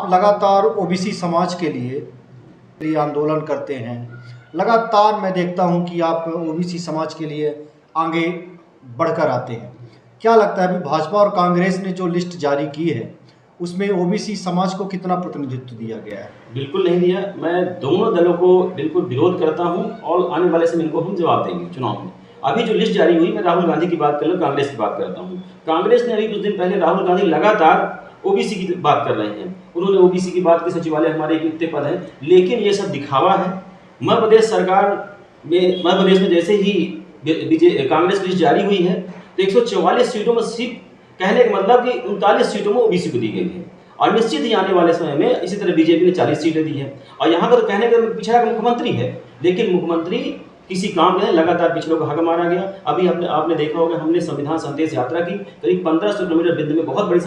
लगातार ओबीसी समाज के लिए आंदोलन करते हैं। लगातार मैं देखता हूं कि आप ओबीसी समाज के लिए आगे बढ़कर आते हैं। क्या लगता है अभी भाजपा और कांग्रेस ने जो लिस्ट जारी की है उसमें ओबीसी समाज को कितना प्रतिनिधित्व दिया गया है? बिल्कुल नहीं दिया। मैं दोनों दलों को बिल्कुल विरोध करता हूं और आने वाले समय इनको हम जवाब देंगे चुनाव में। अभी जो लिस्ट जारी हुई, मैं राहुल गांधी की बात कर लूँ, कांग्रेस की बात करता हूँ। कांग्रेस ने अभी कुछ दिन पहले राहुल गांधी लगातार ओबीसी की बात कर रहे हैं। उन्होंने ओबीसी की बात की, सचिवालय हमारे इतने पद हैं, लेकिन ये सब दिखावा है। मध्य प्रदेश में जैसे ही कांग्रेस लिस्ट जारी हुई है तो 144 सीटों में सिर्फ कहने का मतलब कि 39 सीटों में ओबीसी को दी गई है और निश्चित ही आने वाले समय में इसी तरह बीजेपी ने 40 सीटें दी है। और यहाँ पर कहने का पिछड़ा मुख्यमंत्री है, लेकिन मुख्यमंत्री किसी काम में लगातार पिछड़ों को हक मारा गया। अभी आपने देखा होगा, हमने संविधान संदेश यात्रा की, करीब 1500 किलोमीटर बिंदु में बहुत बड़ी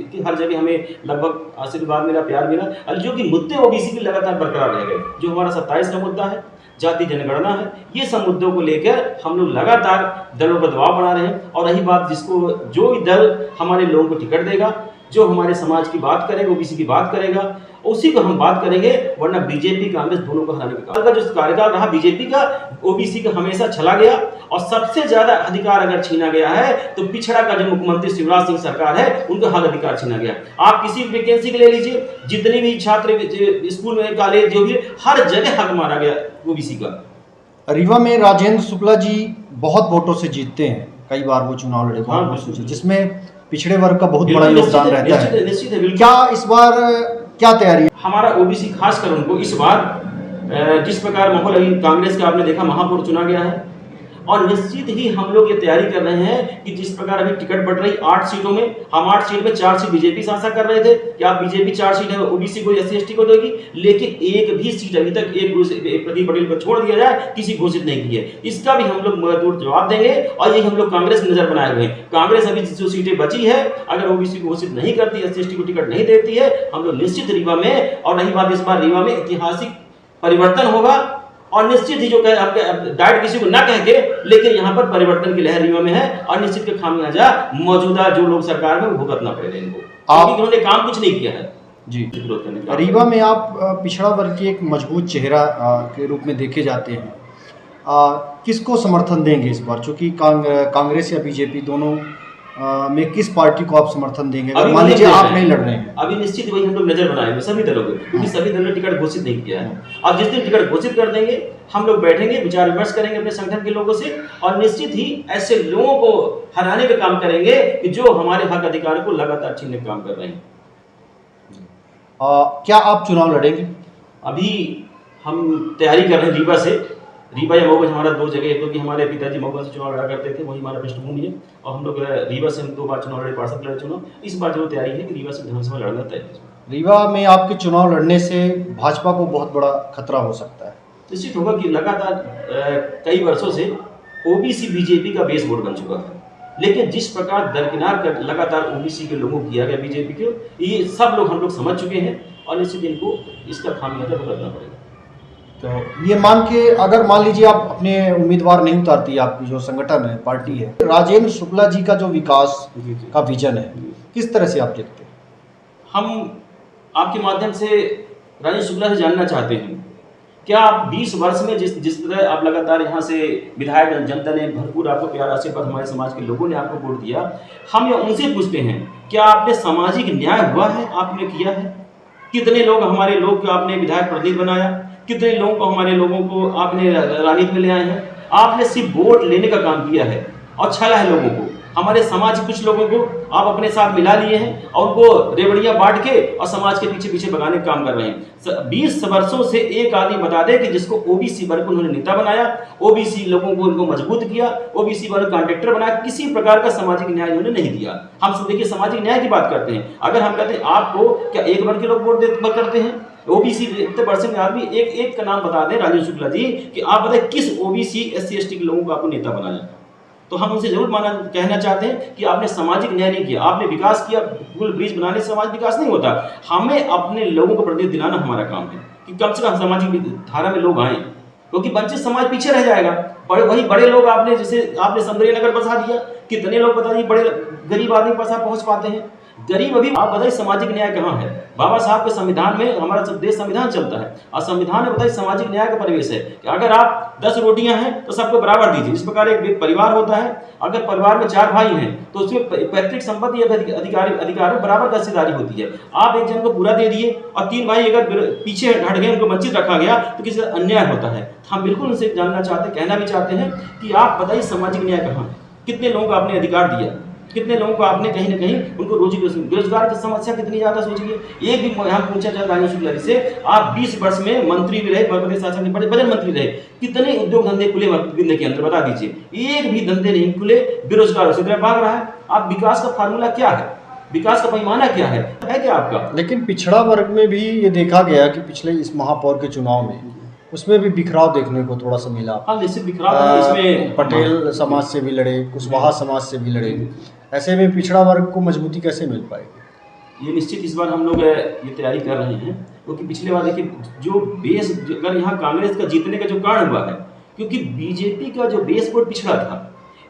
की हर जगह हमें लगभग आशीर्वाद मिला, प्यार मिला। और जो कि मुद्दे ओबीसी के लगातार बरकरार रह गए, जो हमारा 27 का मुद्दा है, जाति जनगणना है, ये सब मुद्दों को लेकर हम लोग लगातार दलों पर दबाव बना रहे हैं। और रही बात जो भी दल हमारे लोगों को टिकट देगा, जो हमारे समाज की बात करेगा, ओबीसी की बात करेगा, उसी को हम बात करेंगे। वरना बीजेपी कांग्रेस दोनों को हराने का जो कार्यकाल रहा बीजेपी का, ओबीसी का हमेशा चला गया। और सबसे ज्यादा अधिकार अगर छीना गया है तो पिछड़ा का जो मुख्यमंत्री शिवराज सिंह सरकार है, उनका हक अधिकार छीना गया। आप किसी भी वैकेंसी के ले लीजिए, जितनी भी छात्र स्कूल में, कॉलेज, जो भी, हर जगह हक मारा गया ओबीसी का। रीवा में राजेंद्र शुक्ला जी बहुत वोटों से जीतते हैं, कई बार वो चुनाव लड़े, जिसमें पिछड़े वर्ग का बहुत बड़ा योगदान रहता है। निश्चित है। क्या इस बार क्या तैयारी है? हमारा ओबीसी खासकर उनको इस बार जिस प्रकार माहौल अभी कांग्रेस का आपने देखा, महापौर चुना गया है, और निश्चित ही हम लोग ये तैयारी कर रहे हैं कि जिस प्रकार अभी टिकट बढ़ रही 8 सीटों में, हम 8 सीट में 4 सीट बीजेपी से आशा कर रहे थे कि आप बीजेपी 4 सीट है ओबीसी को, SC/ST को देगी, लेकिन एक भी सीट अभी तक एक प्रदीप पटेल को छोड़ दिया जाए, किसी घोषित नहीं की है। इसका भी हम लोग मजबूत जवाब देंगे और यही हम लोग कांग्रेस की नजर बनाए हुए हैं। कांग्रेस अभी जो सीटें बची है, अगर ओबीसी को घोषित नहीं करती, SC/ST को टिकट नहीं देती है, हम लोग निश्चित रीवा में, और रही बात इस बार रीवा में ऐतिहासिक परिवर्तन होगा। और निश्चित ही जो कहे आपके डायरेक्ट किसी को ना कह के, लेकिन यहाँ पर परिवर्तन की लहर रीवा में है और निश्चित के खामियाजा मौजूदा जो लोग सरकार में भुगतना पड़ेगा इनको, क्योंकि उन्होंने काम कुछ नहीं किया है जी विरोध करने का। रीवा में आप पिछड़ा वर्ग की एक मजबूत चेहरा के रूप में देखे जाते हैं। किसको समर्थन देंगे इस बार, चूंकि कांग्रेस या बीजेपी दोनों में किस पार्टी को आप समर्थन देंगे? मान लीजिए आप नहीं लड़ रहे हैं। अभी निश्चित वही हम लोग नजर बनाएंगे सभी दलों को, क्योंकि सभी दलों ने टिकट घोषित नहीं किया है। अब जिस दिन टिकट घोषित कर देंगे, हम लोग बैठेंगे, विचार विमर्श करेंगे अपने संगठन के लोगों से, और निश्चित ही ऐसे लोगों को हराने का काम करेंगे कि जो हमारे हक अधिकार को लगातार छीनने का काम कर रहे हैं। क्या आप चुनाव लड़ेंगे? अभी हम तैयारी कर रहे हैं रीवा से। रीवा या मऊगंज हमारा 2 जगह है, क्योंकि हमारे पिताजी मऊगंज से चुनाव लड़ा करते थे, वही हमारा पृष्ठभूमि है। और हम लोग रीवा से 2 बार चुनाव लड़े, पार्षद लड़े चुनाव। इस बार जो तैयारी है कि रीवा से विधानसभा लड़ना तय है। रीवा में आपके चुनाव लड़ने से भाजपा को बहुत बड़ा खतरा हो सकता है। निश्चित होगा कि लगातार कई वर्षों से ओबीसी बीजेपी का बेस वोट बन चुका है, लेकिन जिस प्रकार दरकिनार कर लगातार ओबीसी के लोगों को किया गया बीजेपी को, ये सब लोग हम लोग समझ चुके हैं और निश्चित इनको इसका खामियाजा भुगतना पड़ेगा। तो ये अगर मान लीजिए आप अपने उम्मीदवार नहीं उतारती, आपकी जो संगठन है, पार्टी है, राजेंद्र शुक्ला जी का जो विकास का विजन है, किस तरह से आप देखते हैं? हम आपके माध्यम से राजेंद्र शुक्ला से जानना चाहते हैं, क्या आप 20 वर्ष में जिस तरह आप लगातार यहाँ से विधायक, जनता ने भरपूर आपको प्यार, आशीर्वाद, हमारे समाज के लोगों ने आपको वोट दिया, हम ये उनसे पूछते हैं, क्या आपने सामाजिक न्याय हुआ है, आपने किया है? कितने लोग हमारे लोग को आपने विधायक प्रतिनिधि बनाया, कितने लोगों को, हमारे लोगों को आपने राजनीति में ले आए हैं? आपने सिर्फ वोट लेने का काम किया है और छला है लोगों को। हमारे समाज के कुछ लोगों को आप अपने साथ मिला लिए हैं और उनको रेवड़ियां बांट के और समाज के पीछे पीछे भगाने का काम कर रहे हैं। 20 वर्षों से एक आदमी बता दे कि जिसको ओबीसी वर्ग को उन्होंने नेता बनाया, ओबीसी लोगों को उनको मजबूत किया, ओबीसी वर्ग कॉन्ट्रैक्टर बनाया, किसी प्रकार का सामाजिक न्याय उन्होंने नहीं दिया। हम सब देखिए सामाजिक न्याय की बात करते हैं। अगर हम कहते हैं आपको, क्या एक वर्ग के लोग वोट करते हैं? ओबीसी इतने परसेंट में आदमी एक का नाम बता दें राजेंद्र शुक्ला जी, कि आप बताएं किस ओबीसी SC/ST के लोगों को आपको नेता बनाया। तो हम उनसे जरूर कहना चाहते हैं कि आपने सामाजिक न्याय नहीं किया, आपने विकास किया। पुल ब्रिज बनाने से समाज विकास नहीं होता। हमें अपने लोगों को प्रतिनिधित्व दिलाना हमारा काम है कि कम से कम सामाजिक धारा में लोग आए, क्योंकि वंचित समाज पीछे रह जाएगा। वही बड़े लोग आपने, जैसे आपने समदरिया नगर बसा दिया, कितने लोग बता दिए बड़े गरीब आदमी पास पहुंच पाते हैं। गरीब अभी आप बताइए सामाजिक न्याय कहाँ है? बाबा साहब के संविधान में हमारा देश संविधान चलता है और संविधान में बताइए सामाजिक न्याय का परिवेश है कि अगर आप 10 रोटियां हैं तो सबको बराबर दीजिए। इस प्रकार एक परिवार होता है, अगर परिवार में 4 भाई हैं तो उसमें पैतृक संपत्ति या अधिकार बराबर का हिस्सेदारी होती है। आप एक जन को पूरा दे दिए और 3 भाई अगर पीछे हट गए, उनको वंचित रखा गया तो किसी अन्याय होता है। हम बिल्कुल उनसे जानना चाहते, कहना भी चाहते हैं कि आप बताइए सामाजिक न्याय कहाँ है? कितने लोगों को आपने अधिकार दिया, कितने लोगों को आपने कहीं ना कहीं उनको रोजी बेरोजगार की समस्या कितनी ज्यादा सोचिए। एक भी हम पूछा जाए राजेंद्र शुक्ला जी से, आप 20 वर्ष में मंत्री भी रहे, मध्य प्रदेश शासन के बड़े बजट मंत्री रहे, कितने उद्योग धंधे खुले मध्य के अंदर बता दीजिए। एक भी धंधे नहीं खुले, बेरोजगार उसी तरह भाग रहा है। आप विकास का फार्मूला क्या है, विकास का पैमाना क्या है क्या आपका? लेकिन पिछड़ा वर्ग में भी ये देखा गया कि पिछले इस महापौर के चुनाव में उसमें भी बिखराव देखने को थोड़ा सा मिला। हाँ, निश्चित बिखराव इसमें पटेल समाज से भी लड़े, कुशवाहा समाज से भी लड़े। ऐसे में पिछड़ा वर्ग को मजबूती कैसे मिल पाएगी? ये निश्चित इस बार हम लोग ये तैयारी कर रहे हैं, क्योंकि पिछले बार देखिए जो बेस, अगर यहाँ कांग्रेस का जीतने का जो कारण हुआ है, क्योंकि बीजेपी का जो बेस वोट पिछड़ा था,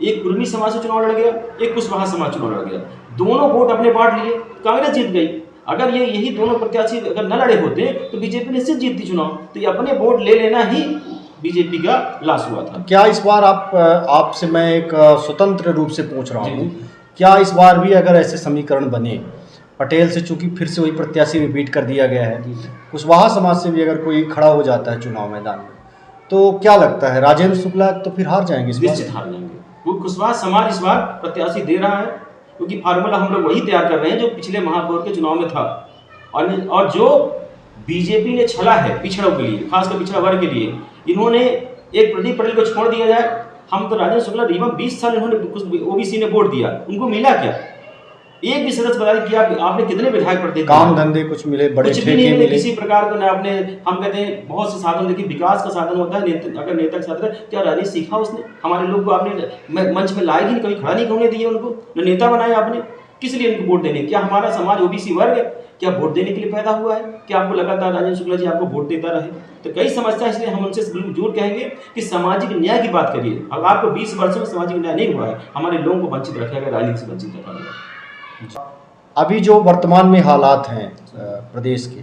एक कुर्मी समाज से चुनाव लड़ गया, एक कुशवाहा समाज चुनाव लड़ गया, दोनों वोट अपने बांट लिए, कांग्रेस जीत गई। अगर ये यही दोनों प्रत्याशी अगर न लड़े होते तो बीजेपी निश्चित जीतती चुनाव। तो ये अपने वोट ले लेना ही बीजेपी का लॉस हुआ था। क्या इस बार आपसे मैं एक स्वतंत्र रूप से पूछ रहा हूँ, क्या इस बार भी अगर ऐसे समीकरण बने, पटेल से चूंकि फिर से वही प्रत्याशी रिपीट कर दिया गया है, कुशवाहा समाज से भी अगर कोई खड़ा हो जाता है चुनाव मैदान में, तो क्या लगता है राजेंद्र शुक्ला तो फिर हार जाएंगे? निश्चित हार जाएंगे। वो कुशवाहा समाज इस बार प्रत्याशी दे रहा है, क्योंकि फार्मूला हम लोग वही तैयार कर रहे हैं जो पिछले महापौर के चुनाव में था। और जो बीजेपी ने छला है पिछड़ों के लिए, खासकर पिछड़ा वर्ग के लिए, इन्होंने एक प्रदीप पटेल को छोड़ दिया जाए। हम तो राजेंद्र शुक्ला रीवा 20 साल इन्होंने ओबीसी ने वोट दिया, उनको मिला क्या? एक भी सदस्य बता कि आपने कितने विधायक पद दिए? काम धंधे कुछ मिले, बड़े कुछ भी नहीं मिले किसी प्रकार का। आपने, हम कहते हैं बहुत से साधन, देखिए विकास का साधन होता है, अगर नेता का साधन, क्या राजनीति सीखा उसने? हमारे लोग को आपने मंच में लाए ही नहीं, कभी खड़ा नहीं होने दिए उनको, न नेता बनाया आपने। किस लिए उनको वोट देने? क्या हमारा समाज ओबीसी वर्ग क्या वोट देने के लिए पैदा हुआ है? क्या आपको लगातार राजेंद्र शुक्ला जी आपको वोट देता रहे? तो कई समस्या, इसलिए हम उनसे जरूर कहेंगे कि सामाजिक न्याय की बात करिए। अब आपको 20 वर्षों में सामाजिक न्याय नहीं हुआ है, हमारे लोगों को वंचित रखा गया, राजनीति से वंचित रखा गया। अभी जो वर्तमान में हालात हैं प्रदेश के,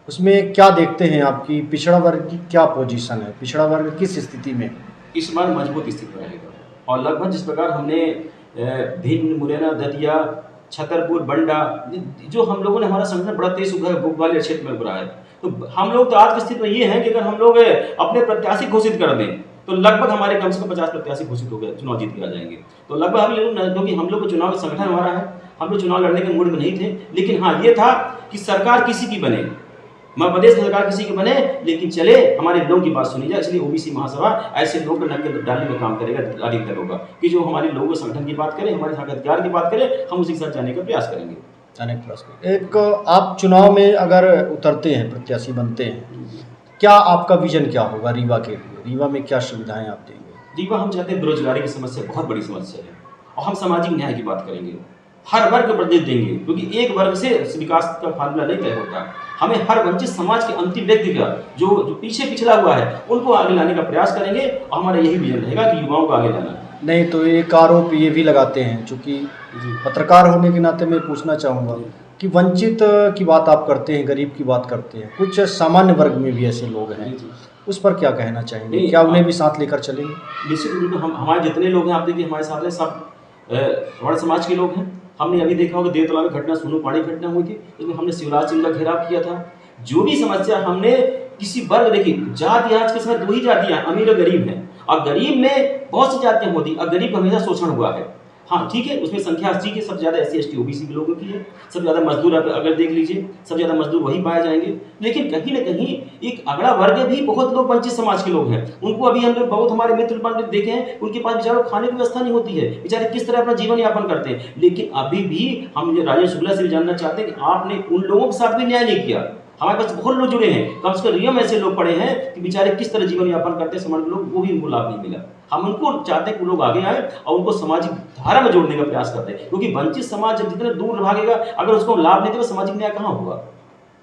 उसमें क्या देखते हैं आपकी पिछड़ा वर्ग की क्या पोजीशन है? पिछड़ा वर्ग किस स्थिति में? इस बार मजबूत स्थिति में रहेगा, और लगभग जिस प्रकार हमने भिंड, मुरैना, दतिया, छतरपुर, बंडा, जो हम लोगों ने, हमारा संगठन बड़ा तेज ग्वालियर क्षेत्र में उभरा है, तो हम लोग तो आज की स्थिति में ये हैं कि अगर हम लोग अपने प्रत्याशी घोषित कर दें तो लगभग हमारे कम से कम 50 प्रत्याशी घोषित हो गए, चुनाव जीत के आ जाएंगे। तो लगभग हम लोग, क्योंकि हम लोग को चुनाव का संगठन हमारा है, हम लोग चुनाव लड़ने के मूड में नहीं थे। लेकिन हाँ, ये था कि सरकार किसी की बने, मध्य प्रदेश की सरकार किसी की बने, लेकिन चले हमारे लोगों की बात सुनी जाए। इसलिए ओबीसी महासभा ऐसे लोग को नक्के डालने का काम करेगा अधिकतर होगा, कि जो हमारे लोगों संगठन की बात करें, हमारे अधिकार की बात करें, हम उसी के साथ जाने का प्रयास करेंगे। एक आप चुनाव में अगर उतरते हैं, प्रत्याशी बनते हैं, क्या आपका विजन क्या होगा रीवा के लिए? रीवा में क्या सुविधाएं आप देंगे? रीवा हम चाहते हैं, बेरोजगारी की समस्या बहुत बड़ी समस्या है, और हम सामाजिक न्याय की बात करेंगे, हर वर्ग को प्रतिनिधित्व देंगे, क्योंकि एक वर्ग से विकास का फार्मूला नहीं तय होता। हमें हर वंचित समाज के अंतिम व्यक्ति का, जो पीछे पिछड़ा हुआ है, उनको आगे लाने का प्रयास करेंगे, और हमारा यही विजन रहेगा कि युवाओं को आगे लाना। नहीं तो एक आरोप ये भी लगाते हैं, चूँकि पत्रकार होने के नाते मैं पूछना चाहूँगा कि वंचित की बात आप करते हैं, गरीब की बात करते हैं, कुछ सामान्य वर्ग में भी ऐसे लोग हैं, उस पर क्या कहना चाहेंगे? क्या उन्हें भी साथ लेकर चलेंगे? निश्चित रूप से हमारे जितने लोग हैं, आप देखिए हमारे साथ हैं, सब वर्ण समाज के लोग हैं। हमने अभी देखा होगा देवतला में घटना, सोनू पाड़ी घटना हुई थी, उसमें हमने शिवराज सिंह का घेराव किया था। जो भी समस्या हमने किसी वर्ग, देखिए जाति, आज के समय 2 ही जातियां, अमीर और गरीब हैं, और गरीब में बहुत सी जातियां होती, और गरीब का हमेशा शोषण हुआ है। हाँ ठीक है, उसमें संख्या ठीक है, सबसे ज़्यादा SC ST OBC के लोगों की है, सबसे ज़्यादा मजदूर अगर देख लीजिए, सबसे ज़्यादा मजदूर वही पाए जाएंगे। लेकिन कहीं ना कहीं एक अगला वर्ग भी, बहुत लोग वंचित समाज के लोग हैं, उनको अभी हम लोग बहुत, हमारे मित्र देखे हैं, उनके पास बेचारों खाने की व्यवस्था नहीं होती है, बेचारे किस तरह अपना जीवन यापन करते हैं। लेकिन अभी भी हम राजेंद्र शुक्ला से भी जानना चाहते हैं कि आपने उन लोगों के साथ भी न्याय नहीं किया। हमारे पास बहुत लोग जुड़े हैं, कम से कम रीवा में ऐसे लोग पड़े हैं कि बेचारे किस तरह जीवन यापन करते हैं, समाज के लोग, वो भी उनको लाभ नहीं मिला। हम उनको चाहते हैं कि लोग आगे आए और उनको सामाजिक धारा में जोड़ने का प्रयास करते हैं, क्योंकि वंचित समाज जब जितने दूर भागेगा, अगर उसको लाभ नहीं देगा, सामाजिक न्याय कहाँ होगा?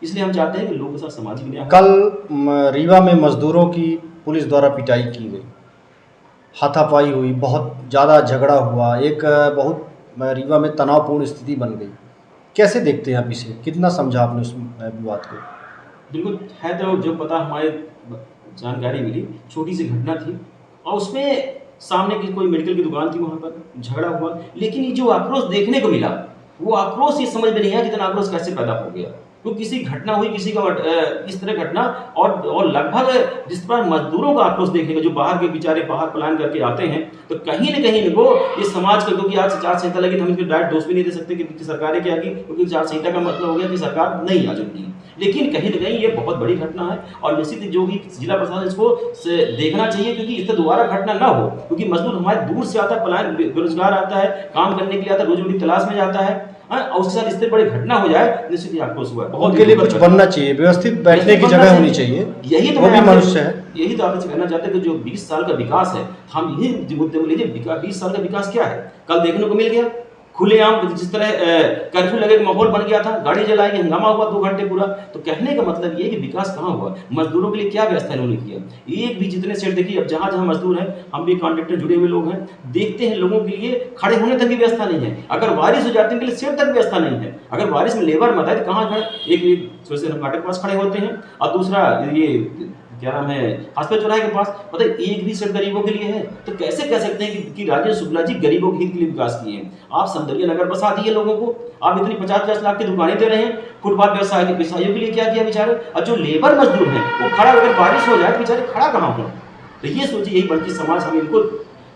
इसलिए हम चाहते हैं कि लोगों के साथ सामाजिक न्याय। कल रीवा में मजदूरों की पुलिस द्वारा पिटाई की गई, हाथापाई हुई, बहुत ज़्यादा झगड़ा हुआ, एक बहुत रीवा में तनावपूर्ण स्थिति बन गई। कैसे देखते हैं आप इसे, कितना समझा आपने उस विवाद को? बिल्कुल है, तो जो पता हमारे जानकारी मिली, छोटी सी घटना थी और उसमें सामने की कोई मेडिकल की दुकान थी, वहाँ पर झगड़ा हुआ। लेकिन ये जो आक्रोश देखने को मिला, वो आक्रोश ये समझ में नहीं आया कि इतना आक्रोश कैसे पैदा हो गया। तो किसी घटना हुई, किसी का इस तरह घटना, और लगभग जिस पर मजदूरों का आक्रोश देखने को, जो बाहर के बेचारे बाहर पलायन करके आते हैं, तो कहीं न कहीं इनको इस समाज का, क्योंकि आज आचार संहिता लगी, तो हम इसको डायरेक्ट दोष भी नहीं दे सकते कि सरकारें क्या की, क्योंकि आचार संहिता का मतलब हो गया कि सरकार नहीं आज उनकी। लेकिन कहीं न कहीं ये बहुत बड़ी घटना है और निश्चित ही जो भी जिला प्रशासन इसको देखना चाहिए, क्योंकि इससे दोबारा घटना ना हो। क्योंकि मजदूर हमारे दूर से आता है, पलायन बेरोजगार आता है, काम करने के लिए आता है, रोजी-रोटी तलाश में जाता है, और उसके साथ इससे बड़ी घटना हो जाए, निश्चित ही आक्रोश हुआ है। बहुत उनके लिए कुछ बनना चाहिए, व्यवस्थित बैठने की जगह होनी चाहिए। यही तो वो भी मनुष्य है। यही तो आपसे कहना चाहते हैं कि जो 20 साल का विकास है, हम यही मुद्दे में लीजिए, 20 साल का विकास क्या है? कल देखने को मिल गया, खुलेआम जिस तरह कर्फ्यू लगे माहौल बन गया था, गाड़ी जलाएंगे, हंगामा हुआ 2 घंटे पूरा। तो कहने का मतलब ये है कि विकास कहाँ हुआ? मजदूरों के लिए क्या व्यवस्था इन्होंने किया? एक भी जितने सेट देखिए, अब जहाँ जहाँ मजदूर हैं, हम भी कॉन्ट्रैक्टर जुड़े हुए लोग हैं, देखते हैं लोगों के लिए खड़े होने तक की व्यवस्था नहीं है। अगर बारिश हो जाती है, उनके लिए सेट तक व्यवस्था नहीं है। अगर बारिश में लेबर मत आए तो कहाँ खड़े? एक सोशल फाटक के पास खड़े होते हैं, और दूसरा ये क्या नाम है, हॉस्पिटल चौराहे के पास, पता है एक भी सेट गरीबों के लिए है। तो कैसे कह सकते हैं कि राजेंद्र शुक्ला जी गरीबों के हित के लिए विकास किए हैं? आप सौंदर्य नगर बसा दिए लोगों को, आप इतनी 50-50 लाख की दुकानें दे रहे हैं, फुटपाथ व्यवसायियों के लिए क्या किया बेचारे? और जो लेबर मजदूर हैं वो खड़ा, अगर बारिश हो जाए तो बेचारे खड़ा कहाँ हो? तो ये सोचिए, यही बल्कि समाज हम इनको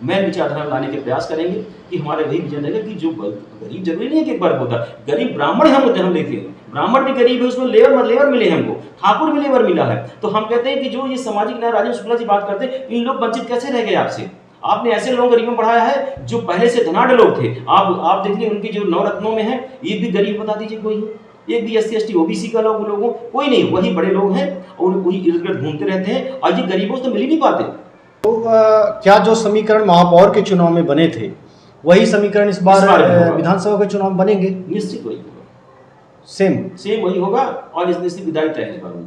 मैं विचारधारा लाने के प्रयास करेंगे कि हमारे वही विजन रहेगा कि जो गरीब जरूरी नहीं है कि एक बार होता, गरीब ब्राह्मण हम देखिए, ब्राह्मण भी गरीब है, उसमें लेबर मिले हमको, ठाकुर भी लेबर मिला है। तो हम कहते हैं कि जो ये सामाजिक न्याय राजेंद्र शुक्ला जी बात करते हैं, इन लोग वंचित कैसे रह गए आपसे? आपने ऐसे लोगों को गरीबों पढ़ाया है जो पहले से धनाढ़ लोग थे। आप देखिए उनकी जो नवरत्नों में है, एक भी गरीब बता दीजिए कोई, एक भी SC ST OBC का लोगों कोई नहीं, वही बड़े लोग हैं और वही इर्द गिर्द घूमते रहते हैं, और ये गरीबों से तो मिल ही नहीं पाते। तो क्या जो समीकरण महापौर के चुनाव में बने थे, वही समीकरण इस बार विधानसभा के चुनाव में बनेंगे? निश्चित वही होगा, सेम वही होगा, और इसमें से विदाई तय है इस बार।